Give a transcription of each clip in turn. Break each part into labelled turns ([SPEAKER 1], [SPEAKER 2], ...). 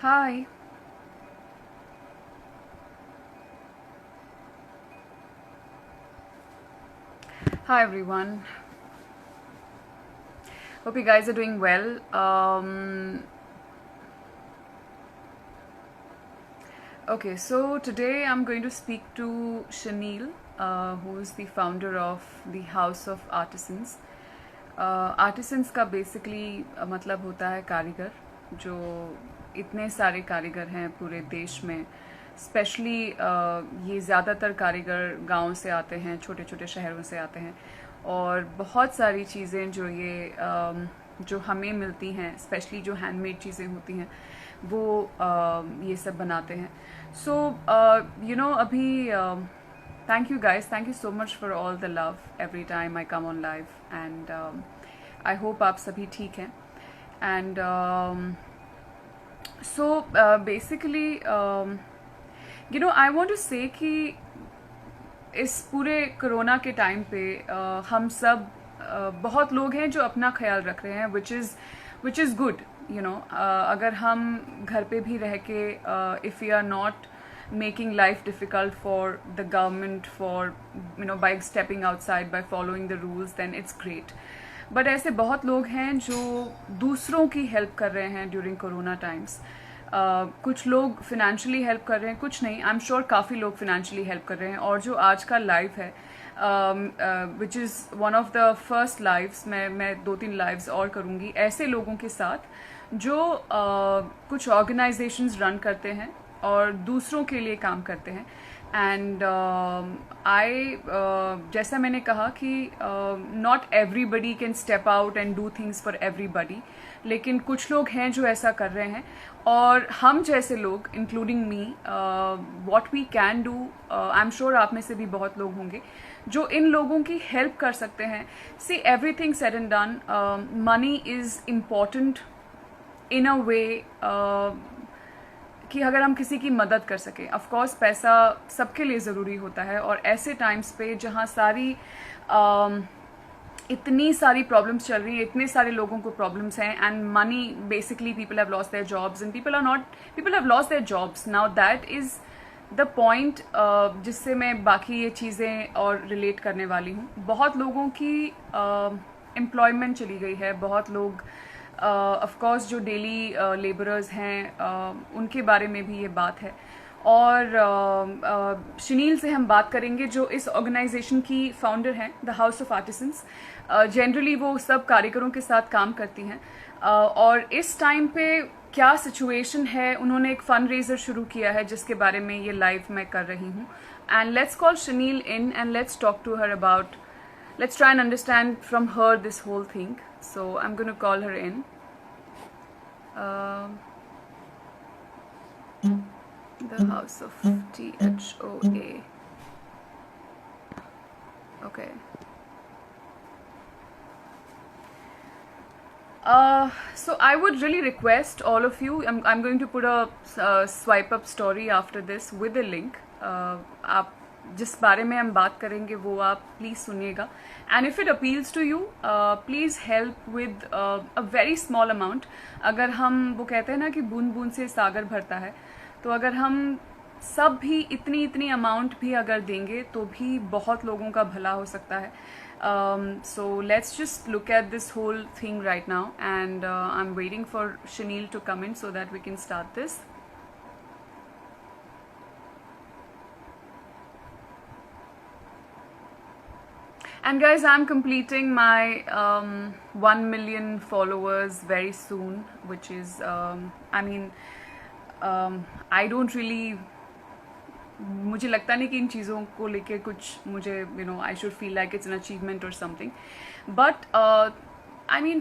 [SPEAKER 1] Hi. Hi everyone. Hope you guys are doing well. Okay, so today I'm going to speak to Shanil, who is the founder of the House of Artisans. Artisans का basically मतलब होता है कारीगर, जो इतने सारे कारीगर हैं पूरे देश में. स्पेशली ये ज़्यादातर कारीगर गांव से आते हैं, छोटे छोटे शहरों से आते हैं, और बहुत सारी चीज़ें जो जो हमें मिलती हैं, स्पेशली जो हैंडमेड चीज़ें होती हैं, वो ये सब बनाते हैं. सो अभी thank you guys, thank you so much for all the love every time I come on live, and I hope आप सभी ठीक हैं. And so basically I want to say कि इस पूरे कोरोना के टाइम पे हम सब बहुत लोग हैं जो अपना ख्याल रख रहे हैं, विच इज़ गुड. अगर हम घर पे भी रह के if you are not making life difficult for the government for by stepping outside, by following the rules, then it's great. But ऐसे बहुत लोग हैं जो दूसरों की हेल्प कर रहे हैं ड्यूरिंग कोरोना टाइम्स. कुछ लोग फिनेंशियली हेल्प कर रहे हैं, कुछ नहीं, आई एम श्योर काफ़ी लोग फिनेंशियली हेल्प कर रहे हैं. और जो आज का लाइव है, which is one of the first lives, मैं 2-3 लाइव्स और करूँगी ऐसे लोगों के साथ जो कुछ ऑर्गेनाइजेशंस रन करते हैं और दूसरों के लिए काम करते हैं. एंड जैसा मैंने कहा कि not everybody can step out and do things for everybody, लेकिन कुछ लोग हैं जो ऐसा कर रहे हैं. और हम जैसे लोग, including me, what we can do, I am sure आप में से भी बहुत लोग होंगे जो इन लोगों की हेल्प कर सकते हैं. See, everything said and done, money is important in a way कि अगर हम किसी की मदद कर सकें. ऑफ कोर्स पैसा सबके लिए ज़रूरी होता है, और ऐसे टाइम्स पे जहाँ इतनी सारी प्रॉब्लम्स चल रही हैं, इतने सारे लोगों को प्रॉब्लम्स हैं, and money, basically people have lost their jobs, and people have lost their jobs now. That is the point जिससे मैं बाकी ये चीज़ें और रिलेट करने वाली हूँ. बहुत लोगों की एम्प्लॉयमेंट चली गई है. बहुत लोग ऑफ कोर्स जो डेली लेबरर्स हैं, उनके बारे में भी ये बात है. और शनील से हम बात करेंगे, जो इस ऑर्गेनाइजेशन की फाउंडर हैं, the house of artisans. Generally वो सब कारीगरों के साथ काम करती हैं, और इस टाइम पे क्या सिचुएशन है, उन्होंने एक फंड रेजर शुरू किया है जिसके बारे में ये लाइव मैं कर रही हूँ. And let's call Shaneel in and let's talk to her about, let's try and understand from her this whole thing. So I'm going to call her in. The House of THOA. Okay. So I would really request all of you, I'm going to put a swipe up story after this with a link. आप जिस बारे में हम बात करेंगे वो आप please सुनिएगा. And if it appeals to you, please help with a very small amount. अगर हम, वो कहते हैं ना कि बूंद बूंद से सागर भरता है, तो अगर हम सब भी इतनी अमाउंट भी अगर देंगे तो भी बहुत लोगों का भला हो सकता है. So let's just look at this whole thing right now, and I'm waiting for Shanil to come in so that we can start this. And guys, I'm completing my 1 million followers very soon, which is, I don't really, मुझे लगता नहीं कि इन चीज़ों को लेके कुछ मुझे, I should feel like it's an achievement or something. But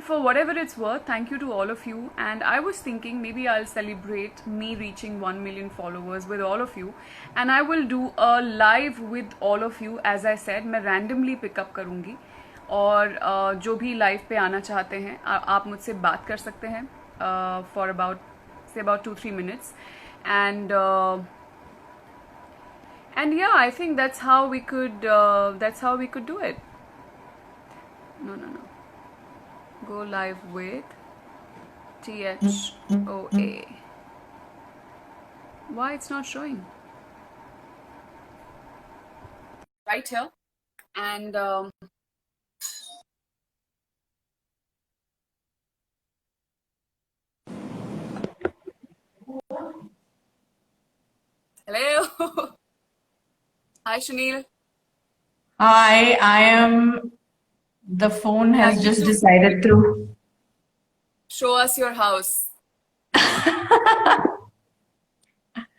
[SPEAKER 1] for whatever it's worth, thank you to all of you. And I was thinking maybe I'll celebrate me reaching 1 million followers with all of you, and I will do a live with all of you. As I said, मैं randomly pick up करूँगी, और जो भी live पे आना चाहते हैं, आप मुझसे बात कर सकते हैं for about 2-3 minutes. And yeah, I think that's how we could do it. No. Go live with THOA. Why it's not showing? Right here. And hello. Hi, Shanil.
[SPEAKER 2] Hi, I am. The phone
[SPEAKER 1] Have
[SPEAKER 2] has
[SPEAKER 1] you
[SPEAKER 2] just
[SPEAKER 1] to
[SPEAKER 2] decided to.
[SPEAKER 1] show us your house?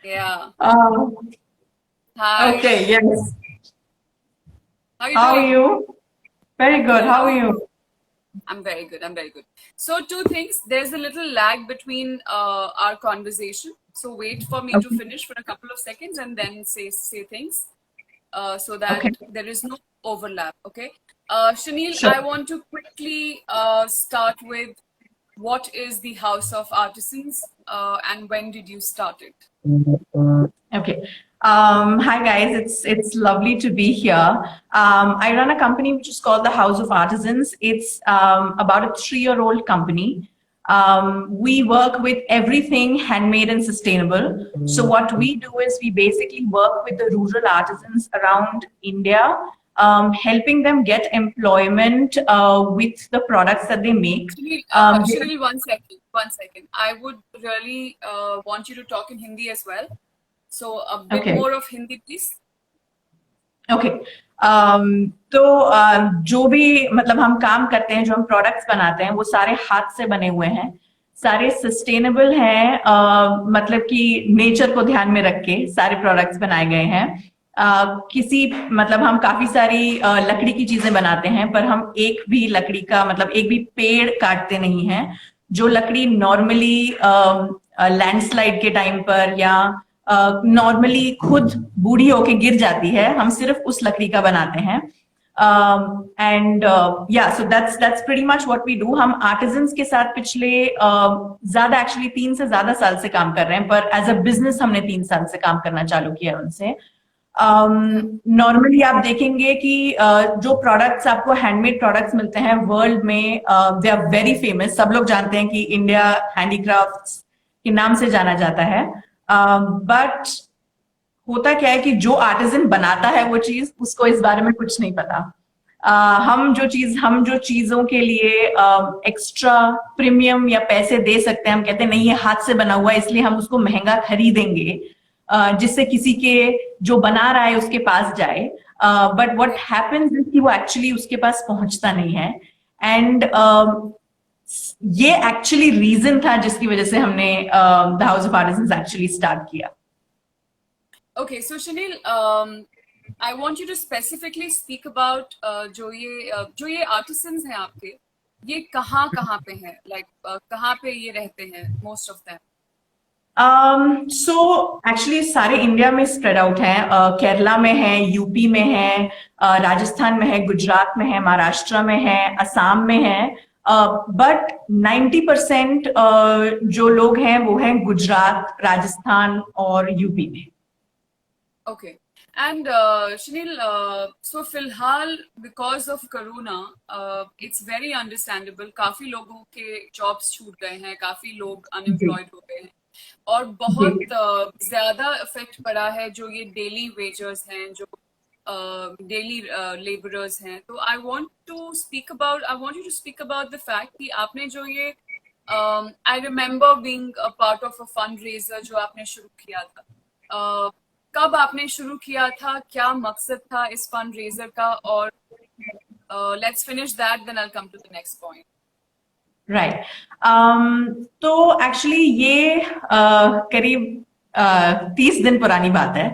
[SPEAKER 1] Yeah.
[SPEAKER 2] Oh,
[SPEAKER 1] Hi.
[SPEAKER 2] okay, yes.
[SPEAKER 1] How are you
[SPEAKER 2] How are
[SPEAKER 1] doing?
[SPEAKER 2] you? Very
[SPEAKER 1] I'm
[SPEAKER 2] good.
[SPEAKER 1] good.
[SPEAKER 2] How
[SPEAKER 1] How
[SPEAKER 2] are
[SPEAKER 1] are you?
[SPEAKER 2] you?
[SPEAKER 1] I'm very good. I'm very good. So, two things. There's a little lag between our conversation. So, wait for me to
[SPEAKER 2] Okay,
[SPEAKER 1] finish for a couple of seconds and then say things so
[SPEAKER 2] okay,
[SPEAKER 1] that there is no overlap. Okay. Shanil,
[SPEAKER 2] sure.
[SPEAKER 1] I want to quickly start with what is the House of Artisans and when did you start it?
[SPEAKER 2] Okay. Hi guys, it's lovely to be here. I run a company which is called the House of Artisans. It's about a 3-year-old company. We work with everything handmade and sustainable. So what we do is we basically work with the rural artisans around India, helping them get employment with the products that they make.
[SPEAKER 1] Shanil,
[SPEAKER 2] Um, they-
[SPEAKER 1] Shanil, 1 second, 1 second. I would really want you to talk in Hindi as well. So a bit
[SPEAKER 2] okay.
[SPEAKER 1] more of Hindi, please.
[SPEAKER 2] Okay तो जो भी मतलब हम काम करते हैं, जो हम प्रोडक्ट्स बनाते हैं, वो सारे हाथ से बने हुए हैं, सारे सस्टेनेबल हैं, मतलब कि नेचर को ध्यान में रख के सारे प्रोडक्ट्स बनाए गए हैं। किसी मतलब हम काफी सारी लकड़ी की चीजें बनाते हैं, पर हम एक भी लकड़ी का मतलब एक भी पेड़ काटते नहीं हैं। जो लकड़ी नॉर्मली लैंडस्लाइड के टाइम पर या नॉर्मली खुद बूढ़ी होके गिर जाती है, हम सिर्फ उस लकड़ी का बनाते हैं। And yeah so that's pretty much what we do. हम आर्टिजन्स के साथ पिछले ज्यादा एक्चुअली 3 से ज्यादा साल से काम कर रहे हैं, पर एज अ बिजनेस हमने 3 साल से काम करना चालू किया उनसे। नॉर्मली आप देखेंगे कि जो प्रोडक्ट्स आपको हैंडमेड प्रोडक्ट्स मिलते हैं वर्ल्ड में, दे आर वेरी फेमस। सब लोग जानते हैं कि इंडिया हैंडीक्राफ्ट्स के नाम से जाना जाता है, बट होता क्या है कि जो आर्टिजन बनाता है वो चीज, उसको इस बारे में कुछ नहीं पता। हम जो चीजों के लिए एक्स्ट्रा प्रीमियम या पैसे दे सकते हैं, हम कहते हैं नहीं ये हाथ से बना हुआ है इसलिए हम उसको महंगा खरीदेंगे, जिससे किसी के जो बना रहा है उसके पास जाए। बट व्हाट हैपेंस इज कि वो एक्चुअली उसके पास पहुंचता नहीं है। एंड ये एक्चुअली रीजन था जिसकी वजह से हमने the house of artisans actually start किया।
[SPEAKER 1] Okay, so Shanil, I want you to specifically speak about जो ये artisans हैं आपके, ये कहाँ पे हैं? Like कहाँ पे ये रहते हैं? Most of them.
[SPEAKER 2] So actually सारे इंडिया में स्प्रेड आउट हैं। केरला में है, यूपी में है, राजस्थान में है, गुजरात में है, महाराष्ट्र में है, असम में है। बट 90% जो लोग हैं वो हैं गुजरात, राजस्थान और यूपी में।
[SPEAKER 1] Okay. And Shanil, so फिलहाल because of Corona, it's very understandable. काफी लोगों के jobs छूट गए हैं, काफी लोग unemployed हो गए हैं, और बहुत ज्यादा इफेक्ट पड़ा है जो ये डेली वेजर्स हैं, जो डेली लेबरर्स हैं। तो I want you to speak about the fact कि आपने जो ये I remember being a part of a fundraiser जो आपने शुरू किया था, कब आपने शुरू किया था, क्या मकसद था इस फंड रेजर का, और let's finish that then I will come to the next point.
[SPEAKER 2] Right. तो एक्चुअली ये करीब 30 दिन पुरानी बात है।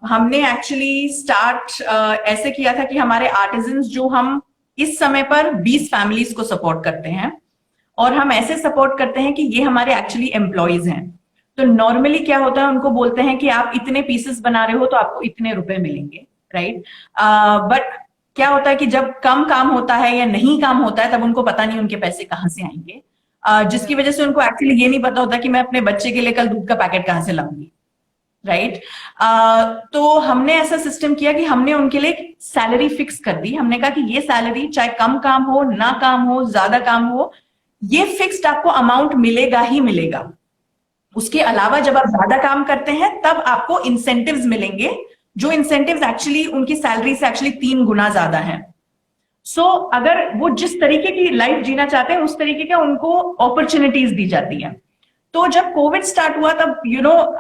[SPEAKER 2] हमने एक्चुअली स्टार्ट ऐसे किया था कि हमारे आर्टिजन्स जो हम इस समय पर 20 फैमिलीज को सपोर्ट करते हैं, और हम ऐसे सपोर्ट करते हैं कि ये हमारे एक्चुअली एम्प्लॉयज हैं। तो नॉर्मली क्या होता है, उनको बोलते हैं कि आप इतने पीसेस बना रहे हो तो आपको इतने रुपए मिलेंगे, राइट। बट क्या होता है कि जब कम काम होता है या नहीं काम होता है तब उनको पता नहीं उनके पैसे कहाँ से आएंगे, जिसकी वजह से उनको एक्चुअली ये नहीं पता होता कि मैं अपने बच्चे के लिए कल दूध का पैकेट कहाँ से लाऊंगी, राइट। तो हमने ऐसा सिस्टम किया कि हमने उनके लिए सैलरी फिक्स कर दी। हमने कहा कि ये सैलरी चाहे कम काम हो, ना काम हो, ज्यादा काम हो, ये फिक्स्ड आपको अमाउंट मिलेगा ही मिलेगा। उसके अलावा जब आप ज्यादा काम करते हैं तब आपको इंसेंटिव्स मिलेंगे, जो इंसेंटिव्स एक्चुअली उनकी सैलरी से एक्चुअली 3 गुना ज्यादा है। सो अगर वो जिस तरीके की लाइफ जीना चाहते हैं उस तरीके का उनको अपॉर्चुनिटीज दी जाती है। तो जब कोविड स्टार्ट हुआ तब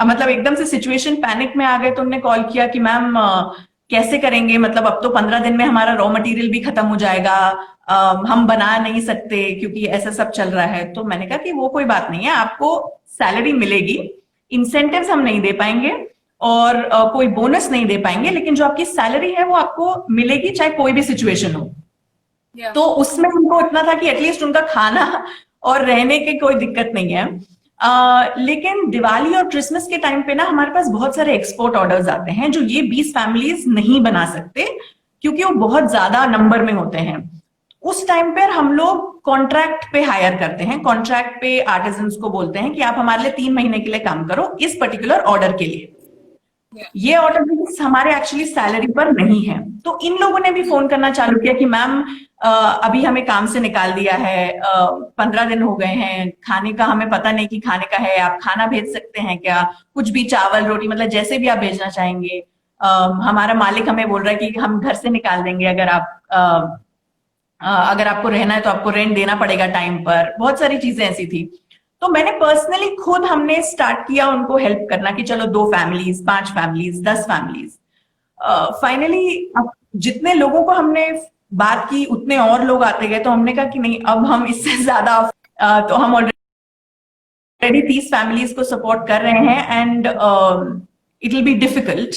[SPEAKER 2] मतलब एकदम से सिचुएशन पैनिक में आ गए, तो उन्होंने कॉल किया कि मैम कैसे करेंगे, मतलब अब तो 15 दिन में हमारा रॉ मटेरियल भी खत्म हो जाएगा, हम बना नहीं सकते क्योंकि ऐसा सब चल रहा है। तो मैंने कहा कि वो कोई बात नहीं है, आपको सैलरी मिलेगी, इंसेंटिव्स हम नहीं दे पाएंगे और कोई बोनस नहीं दे पाएंगे, लेकिन जो आपकी सैलरी है वो आपको मिलेगी चाहे कोई भी सिचुएशन हो।
[SPEAKER 1] Yeah.
[SPEAKER 2] तो उसमें उनको इतना था कि एटलीस्ट उनका खाना और रहने की कोई दिक्कत नहीं है। लेकिन दिवाली और क्रिसमस के टाइम पे ना हमारे पास बहुत सारे एक्सपोर्ट ऑर्डर्स आते हैं जो ये 20 फैमिलीज नहीं बना सकते क्योंकि वो बहुत ज्यादा नंबर में होते हैं। उस टाइम पर हम लोग कॉन्ट्रैक्ट पे हायर करते हैं, कॉन्ट्रैक्ट पे आर्टिजन्स को बोलते हैं कि आप हमारे लिए 3 महीने के लिए काम करो इस पर्टिकुलर ऑर्डर के लिए। ये ऑर्डर हमारे एक्चुअली सैलरी पर नहीं है। तो इन लोगों ने भी फोन करना चालू किया कि मैम अभी हमें काम से निकाल दिया है, 15 दिन हो गए हैं, खाने का हमें पता नहीं कि खाने का है, आप खाना भेज सकते हैं क्या, कुछ भी चावल रोटी मतलब जैसे भी आप भेजना चाहेंगे। हमारा मालिक हमें बोल रहा है कि हम घर से निकाल देंगे अगर आपको रहना है तो आपको रेंट देना पड़ेगा टाइम पर। बहुत सारी चीजें ऐसी थी। तो मैंने पर्सनली खुद हमने स्टार्ट किया उनको हेल्प करना कि चलो 2 फैमिलीज, 5 फैमिलीज, 10 फैमिलीज। फाइनली जितने लोगों को हमने बात की उतने और लोग आते गए, तो हमने कहा कि नहीं अब हम इससे ज्यादा तो हम ऑलरेडी 30 फैमिलीज को सपोर्ट कर रहे हैं and it will be difficult.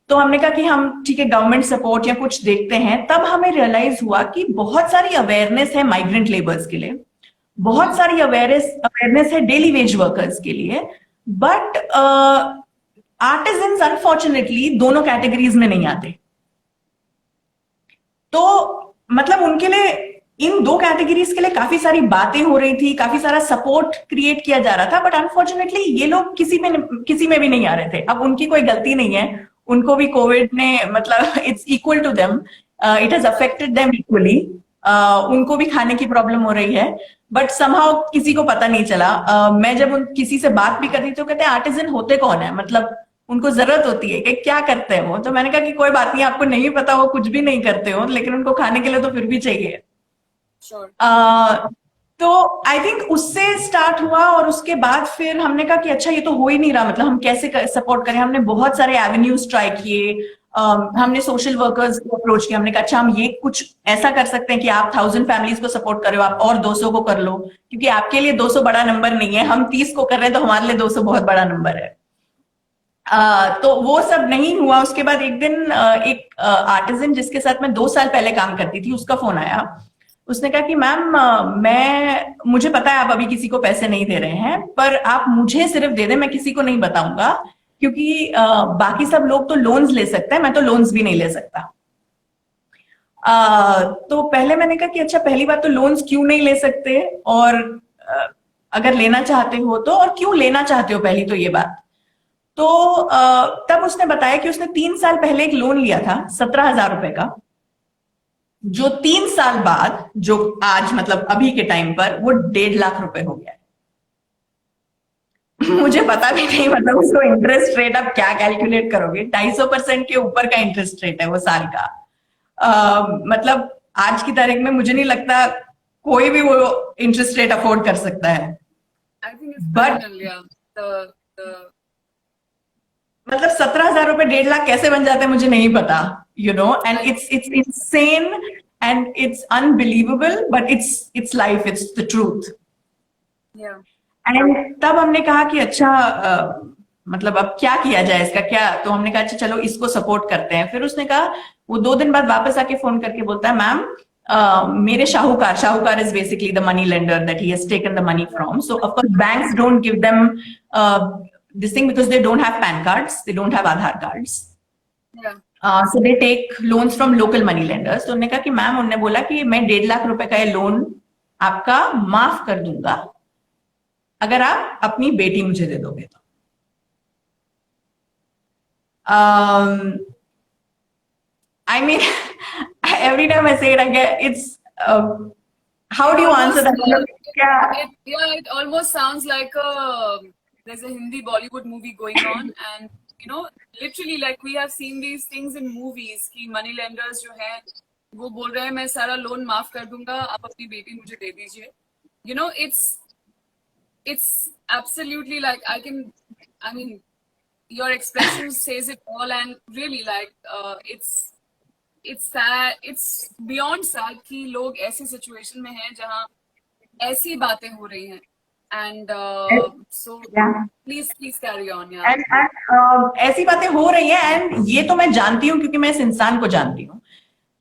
[SPEAKER 2] तो हमने कहा कि हम ठीक है गवर्नमेंट सपोर्ट या कुछ देखते हैं। तब हमें रियलाइज हुआ कि बहुत सारी अवेयरनेस है माइग्रेंट लेबर्स के लिए, बहुत सारी अवेयरनेस है डेली वेज वर्कर्स के लिए, बट आर्टिजन्स अनफॉर्चुनेटली दोनों कैटेगरीज में नहीं आते। तो मतलब उनके लिए इन 2 कैटेगरीज के लिए काफी सारी बातें हो रही थी, काफी सारा सपोर्ट क्रिएट किया जा रहा था, बट अनफॉर्चुनेटली ये लोग किसी में भी नहीं आ रहे थे। अब उनकी कोई गलती नहीं है, उनको भी कोविड ने मतलब it's equal to them, it has affected them equally. उनको भी खाने की प्रॉब्लम हो रही है, बट समहाउ किसी को पता नहीं चला। मैं जब किसी से बात भी कर रही थी तो कहते हैं आर्टिजन होते कौन है, मतलब उनको जरूरत होती है कि क्या करते हैं वो। तो मैंने कहा कि कोई बात नहीं, आपको नहीं पता वो कुछ भी नहीं करते हो, लेकिन उनको खाने के लिए तो फिर भी चाहिए।
[SPEAKER 1] Sure.
[SPEAKER 2] तो आई थिंक उससे स्टार्ट हुआ और उसके बाद फिर हमने कहा कि अच्छा ये तो हो ही नहीं रहा, मतलब हम कैसे सपोर्ट करें। हमने बहुत सारे एवेन्यूज ट्राई किए, हमने सोशल वर्कर्स को अप्रोच किया। हमने कहा अच्छा हम ये कुछ ऐसा कर सकते हैं कि आप 1000 फैमिलीज को सपोर्ट करो, आप और 200 को कर लो, क्योंकि आपके लिए 200 बड़ा नंबर नहीं है, हम 30 को कर रहे हैं तो हमारे लिए 200 बहुत बड़ा नंबर है। तो वो सब नहीं हुआ। उसके बाद एक दिन एक आर्टिजन जिसके साथ मैं 2 साल पहले काम करती थी उसका फोन आया। उसने कहा कि मैम मुझे पता है आप अभी किसी को पैसे नहीं दे रहे हैं, पर आप मुझे सिर्फ दे दें, मैं किसी को नहीं बताऊंगा, क्योंकि बाकी सब लोग तो लोन्स ले सकते हैं, मैं तो लोन्स भी नहीं ले सकता। तो पहले मैंने कहा कि अच्छा पहली बात तो लोन्स क्यों नहीं ले सकते, और अगर लेना चाहते हो तो, और क्यों लेना चाहते हो, पहली तो ये बात। तो तब उसने बताया कि उसने 3 साल पहले एक लोन लिया था 17,000 रुपए का, जो 3 साल बाद, जो आज मतलब अभी के टाइम पर वो 1.5 लाख रुपए हो गया है। मुझे पता भी नहीं, मतलब उसको इंटरेस्ट रेट आप क्या कैलकुलेट करोगे, 250% के ऊपर का इंटरेस्ट रेट है वो साल का। मतलब आज की तारीख में मुझे नहीं लगता कोई भी वो इंटरेस्ट रेट अफोर्ड कर सकता है। बट मतलब 17,000 रुपए 1.5 लाख कैसे बन जाते हैं मुझे नहीं पता, and it's insane and it's unbelievable, but it's life, it's the truth. And तब हमने कहा कि अच्छा मतलब अब क्या किया जाए इसका क्या। तो हमने कहा अच्छा चलो इसको सपोर्ट करते हैं। फिर उसने कहा, वो 2 दिन बाद वापस आके फोन करके बोलता है मैम मेरे शाहूकार is basically the money lender that he has taken the money from. So of course banks don't give them this thing because they don't have PAN cards, they don't have Aadhaar cards. So they take loans from local money lenders. तो उन्होंने कहा कि ma'am, उन्होंने बोला कि मैं 1.5 लाख रुपए का ये लोन आपका माफ कर दूंगा अगर आप अपनी बेटी मुझे दे दोगे तो। I mean, every time I say it, I get it's. How do you answer that?
[SPEAKER 1] It almost sounds like a there's a Hindi Bollywood movie going on, and literally like we have seen these things in movies कि money lenders जो है वो बोल रहे हैं मैं सारा loan माफ कर दूंगा, आप अपनी बेटी मुझे दे दीजिए. It's absolutely like I mean your expression says it all, and really like it's sad, it's beyond sad कि लोग ऐसी सिचुएशन में हैं जहाँ ऐसी बातें हो रही हैं. And so
[SPEAKER 2] Yeah.
[SPEAKER 1] please carry on. Yeah.
[SPEAKER 2] And ऐसी बातें हो रही हैं, एंड ये तो मैं जानती हूँ क्योंकि मैं इस इंसान को जानती हूँ.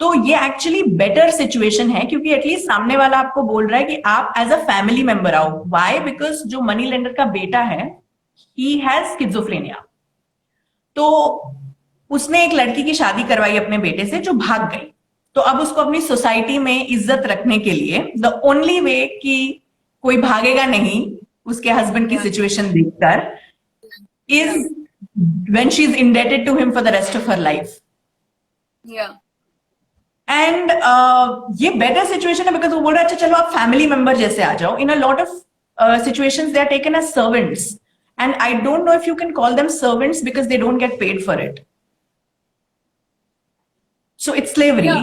[SPEAKER 2] तो ये एक्चुअली बेटर सिचुएशन है क्योंकि एटलीस्ट सामने वाला आपको बोल रहा है कि आप एज अ फैमिली मेंबर आओ. व्हाई? बिकॉज जो मनी लेंडर का बेटा है ही हैज स्किज़ोफ्रेनिया. तो उसने एक लड़की की शादी करवाई अपने बेटे से जो भाग गई. तो अब उसको अपनी सोसाइटी में इज्जत रखने के लिए द ओनली वे कि कोई भागेगा नहीं उसके हस्बैंड की सिचुएशन देखकर is when she is indebted to him for the rest of her life.
[SPEAKER 1] Yeah.
[SPEAKER 2] And ये बेटर सिचुएशन है बिकॉज वो बोल रहा है अच्छा चलो आप फैमिली मेंबर जैसे आ जाओ. In a lot of situations they are taken as servants, and I don't know if you can call them servants because they don't get paid for it. So it's slavery.
[SPEAKER 1] Yeah.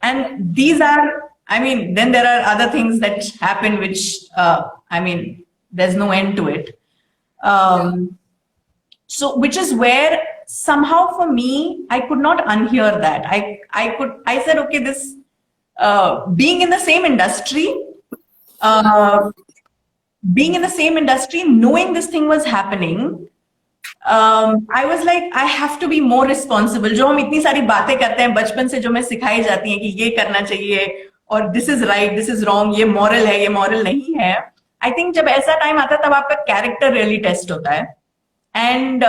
[SPEAKER 2] And these are, I mean, then there are other things that happen which I mean there's no end to it. So which is where somehow for me I could not unhear that. I said okay, this being in the same industry, knowing this thing was happening, I was like, I have to be more responsible. जो हम इतनी सारी बातें करते हैं बचपन से जो हमें सिखाई जाती हैं कि ये करना चाहिए और this is right, this is wrong, ये मॉरल है, ये मॉरल नहीं है. आई थिंक जब ऐसा टाइम आता है तब आपका कैरेक्टर रियली टेस्ट होता है. एंड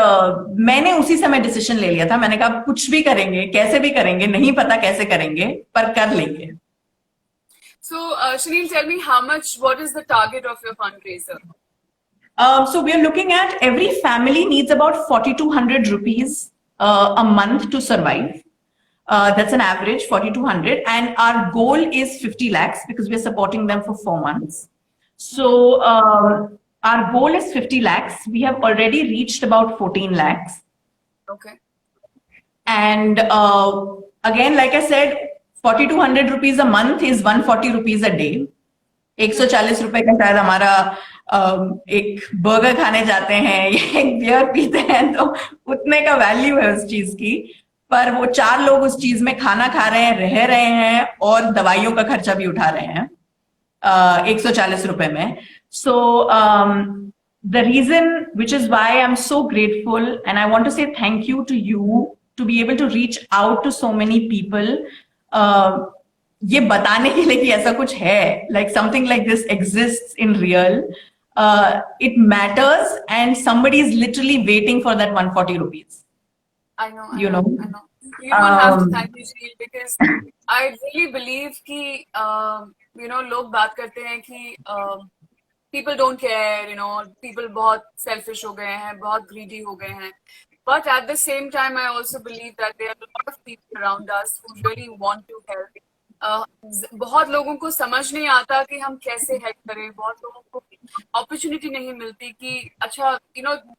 [SPEAKER 2] मैंने उसी समय डिसीजन ले लिया था. मैंने कहा कुछ भी करेंगे, कैसे भी करेंगे, नहीं पता कैसे करेंगे पर कर लेंगे.
[SPEAKER 1] So Shanil, tell me what is the target of your fundraiser?
[SPEAKER 2] So we are looking at every family needs about 4,200 rupees a month to survive. That's an average 4,200, and our goal is 50 lakhs because we are supporting them for 4 months. So our goal is 50 lakhs. We have already reached about 14 lakhs.
[SPEAKER 1] Okay.
[SPEAKER 2] And again, like I said, 4,200 rupees a month is 140 rupees a day. 140 रुपए का शायद हमारा एक burger खाने जाते हैं या एक बियर पीते हैं तो उतने का वैल्यू है उस चीज की. पर वो 4 लोग उस चीज में खाना खा रहे हैं, रह रहे हैं और दवाइयों का खर्चा भी उठा रहे हैं 140 रुपए में. So the reason which is why I am so grateful and I want to say thank you to you to be able to reach out to so many people, ये बताने के लिए कि ऐसा कुछ है, like something like this exists in real. It matters, and somebody is literally waiting for that 140 rupees.
[SPEAKER 1] I know.
[SPEAKER 2] You know.
[SPEAKER 1] You don't have to thank me, Shanil, because I really believe कि लोग बात करते हैं कि people don't care, people बहुत selfish हो गए हैं, बहुत greedy हो गए हैं. But at the same time, I also believe that there are a lot of people around us who really want to help. बहुत लोगों को समझ नहीं आता कि हम कैसे हेल्प करें. बहुत लोगों को अपॉर्चुनिटी नहीं मिलती कि अच्छा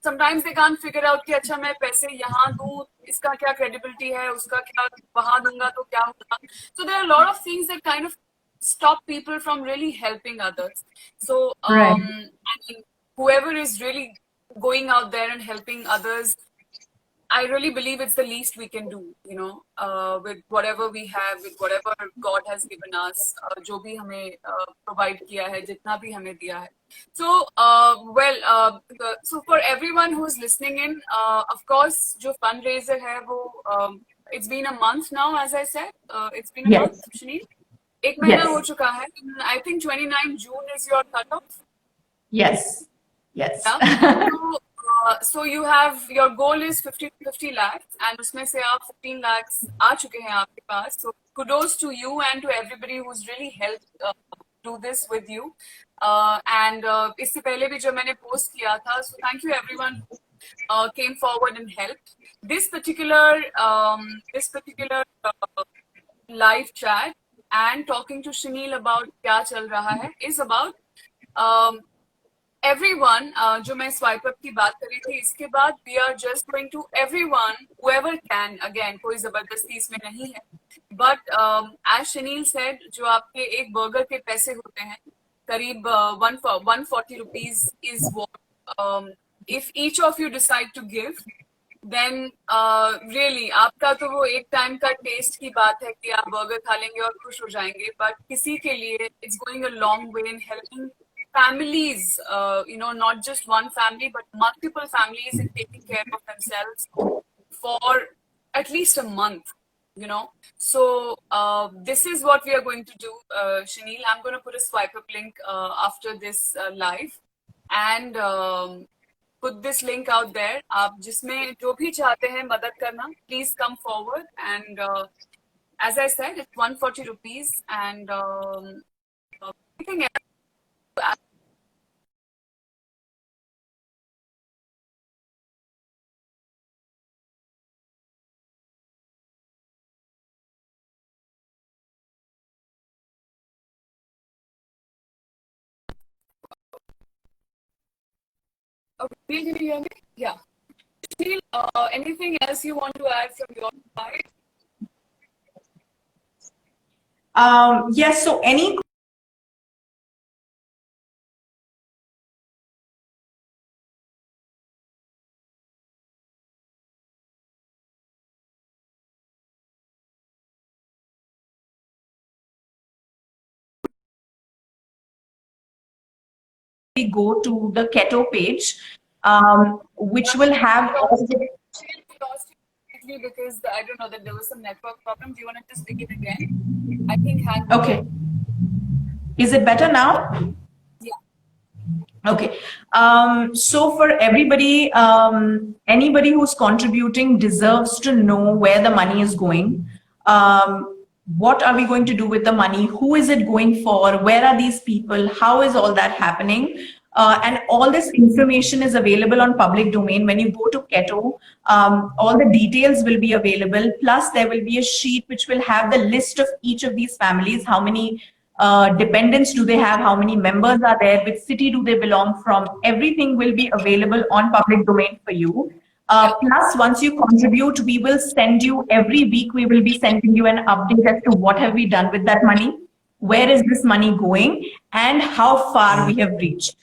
[SPEAKER 1] sometimes they can't figure out कि अच्छा मैं पैसे यहाँ दूं, इसका क्या क्रेडिबिलिटी है, उसका क्या वहां दूंगा तो क्या होगा. So there are lot of things that kind of stop people from really helping others. So
[SPEAKER 2] Right.
[SPEAKER 1] I mean, whoever is really going out there and helping others, I really believe it's the least we can do, with whatever we have, with whatever God has given us, जो भी हमें provide किया है, जितना भी हमें दिया है. So, so for everyone who's listening in, of course, जो fundraiser है वो, it's been a month now, as I said, it's been a month, Shanil. 1 महीना हो चुका है. I think 29 June is your cutoff.
[SPEAKER 2] Yes.
[SPEAKER 1] Yeah. So you have, your goal is 50 lakhs, and उसमें से आप 15 lakhs आ चुके हैं आपके पास. So kudos to you and to everybody who's really helped do this with you. And इससे पहले भी जब मैंने post किया था, so thank you everyone who came forward and helped. This particular live chat and talking to Shanil about क्या चल रहा है is about everyone, जो मैं स्वाइप अप की बात कर रही थी, इसके बाद we are just going to everyone whoever can, again कोई जबरदस्ती इसमें नहीं है, but as Shanil said, जो आपके एक बर्गर के पैसे होते हैं करीब 140 rupees is what if each of you decide to give, then really आपका तो वो एक टाइम का टेस्ट की बात है कि आप बर्गर खा लेंगे और खुश हो जाएंगे, बट किसी के लिए it's going a long way in helping families, not just one family but multiple families in taking care of themselves for at least a month, you know. So this is what we are going to do, Shanil. I'm going to put a swipe up link after this live, and put this link out there. आप जिसमें जो भी चाहते हैं मदद करना, please come forward. And as I said, it's 140 rupees. And anything else? Okay, can you hear me? Yeah. Sheel, anything else you want to add from your side?
[SPEAKER 2] Yes, so any we go to the keto page, which will have all the
[SPEAKER 1] Sheel, we lost you completely because I don't know that there was some network problem. Do you want to just begin again? I think hang.
[SPEAKER 2] okay. Is it better now?
[SPEAKER 1] Yeah.
[SPEAKER 2] Okay. So for everybody, anybody who's contributing deserves to know where the money is going. What are we going to do with the money? Who is it going for? Where are these people? How is all that happening? And all this information is available on public domain. When you go to Keto, all the details will be available. Plus, there will be a sheet which will have the list of each of these families, how many dependents do they have, how many members are there, which city do they belong from. Everything will be available on public domain for you. Plus, once you contribute, we will send you every week, we will be sending you an update as to what have we done with that money, where is this money going, and how far we have reached.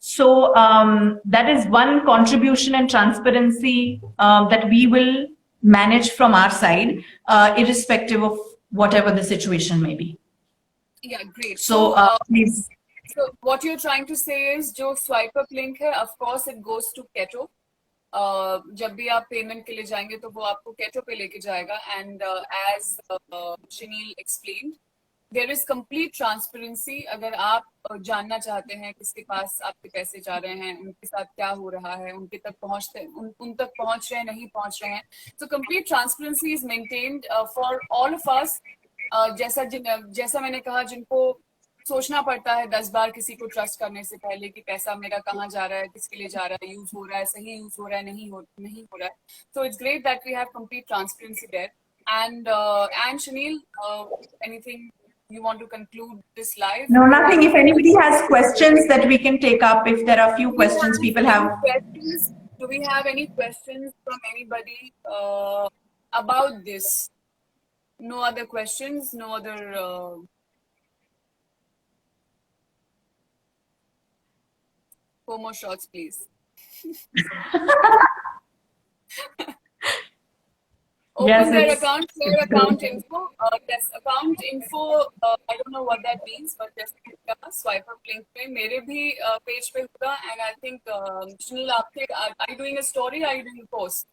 [SPEAKER 2] So that is one contribution and transparency that we will manage from our side, irrespective of whatever the situation may be.
[SPEAKER 1] Yeah, great.
[SPEAKER 2] So please.
[SPEAKER 1] So what you're trying to say is, जो swipe up link है, of course it goes to Keto. जब भी आप payment के लिए जाएंगे तो वो आपको केटो पे लेके जाएगा. And as Shaneel explained, there is complete transparency. अगर आप जानना चाहते हैं किसके पास आपके पैसे जा रहे हैं, उनके साथ क्या हो रहा है, उनके तक पहुंचते उन तक पहुंच रहे हैं, नहीं पहुंच रहे हैं, तो complete transparency is maintained for all of us. जैसा मैंने कहा, जिनको सोचना पड़ता है 10 बार किसी को ट्रस्ट करने से पहले कि पैसा मेरा कहाँ जा रहा है, किसके लिए जा रहा है, यूज हो रहा है, सही यूज हो रहा है, नहीं हो रहा है. So it's great that we have complete transparency there. And Shanil, anything you want to conclude this live?
[SPEAKER 2] No, nothing. If anybody has questions that we can take up, if there are a few questions people have.
[SPEAKER 1] Do we have any questions from anybody about this? No other questions, no other... Four more shots, please. Open
[SPEAKER 2] yes,
[SPEAKER 1] their account, share account info. Yes, account info, I don't know what that means, but just swipe up link पे मेरे भी page पे होगा. And I think Shanil, are you doing a story or are you doing a post?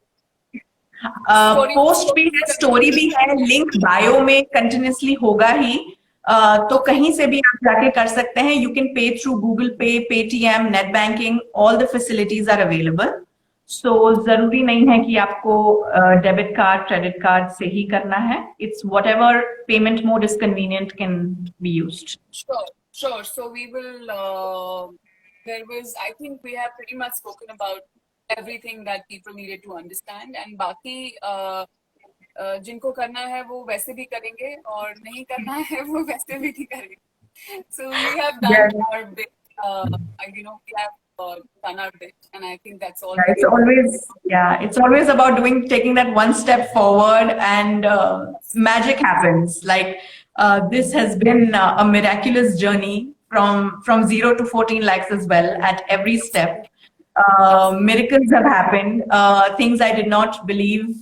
[SPEAKER 2] Post भी है, story भी है, link bio में कंटिन्यूसली होगा ही. तो कहीं से भी आप जाके कर सकते हैं. You can pay through Google Pay, Paytm, net banking, all the facilities are available. So जरूरी नहीं है कि आपको डेबिट कार्ड, क्रेडिट कार्ड से ही करना है. It's what ever payment mode is convenient can be used.
[SPEAKER 1] Sure. So we will. There was, I think we have pretty much spoken about everything that people needed to understand. And बाकी जिनको करना है वो वैसे भी करेंगे, और नहीं करना है वो वैसे भी नहीं करेंगे. So we have done our bit. we have done our bit, and I think that's all
[SPEAKER 2] Yeah,
[SPEAKER 1] very
[SPEAKER 2] it's
[SPEAKER 1] important.
[SPEAKER 2] always, yeah, it's always about taking that one step forward, and magic happens. Like this has been a miraculous journey from 0 to 14 lakhs as well at every step. Miracles have happened, things I did not believe,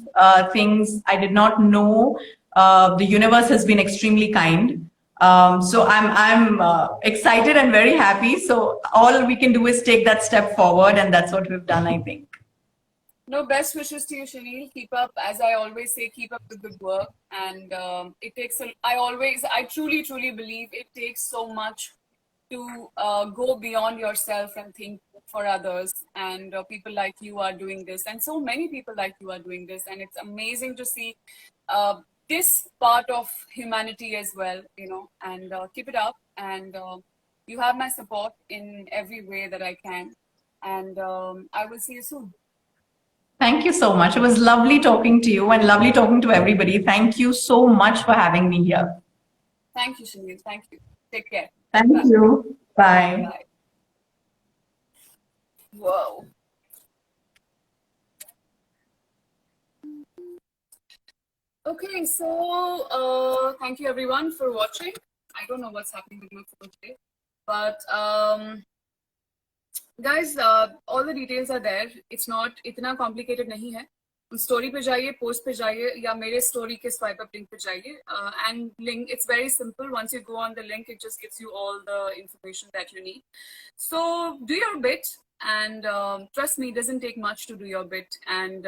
[SPEAKER 2] things I did not know. The universe has been extremely kind. So I'm excited and very happy. So all we can do is take that step forward, and that's what we've done, I think.
[SPEAKER 1] No, best wishes to you, Shanil. Keep up, as I always say, keep up the good work. And it takes I truly, truly believe it takes so much to go beyond yourself and think for others. And people like you are doing this, and so many people like you are doing this. And it's amazing to see this part of humanity as well, and keep it up. And you have my support in every way that I can. And I will see you soon.
[SPEAKER 2] Thank you so much. It was lovely talking to you and lovely talking to everybody. Thank you so much for having me here.
[SPEAKER 1] Thank you, Shanil. Thank you. Take care.
[SPEAKER 2] Thank
[SPEAKER 1] Bye.
[SPEAKER 2] you. Bye.
[SPEAKER 1] Bye. Whoa. Okay, so thank you everyone for watching. I don't know what's happening with my phone today, but guys, all the details are there. It's not इतना complicated नहीं है. Story पे जाइए, post पे जाइए, या मेरे story के swipe up link पे जाइए. And link, it's very simple. Once you go on the link, it just gives you all the information that you need. So do your bit, and trust me, it doesn't take much to do your bit and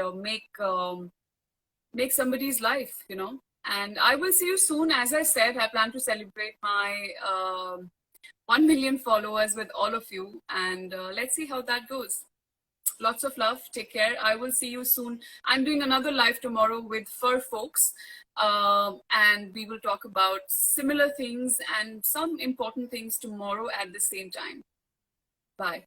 [SPEAKER 1] make somebody's life, And I will see you soon. As I said, I plan to celebrate my 1 million followers with all of you, and let's see how that goes. Lots of love. Take care. I will see you soon. I'm doing another live tomorrow with Fur Folks, and we will talk about similar things and some important things tomorrow at the same time. Bye.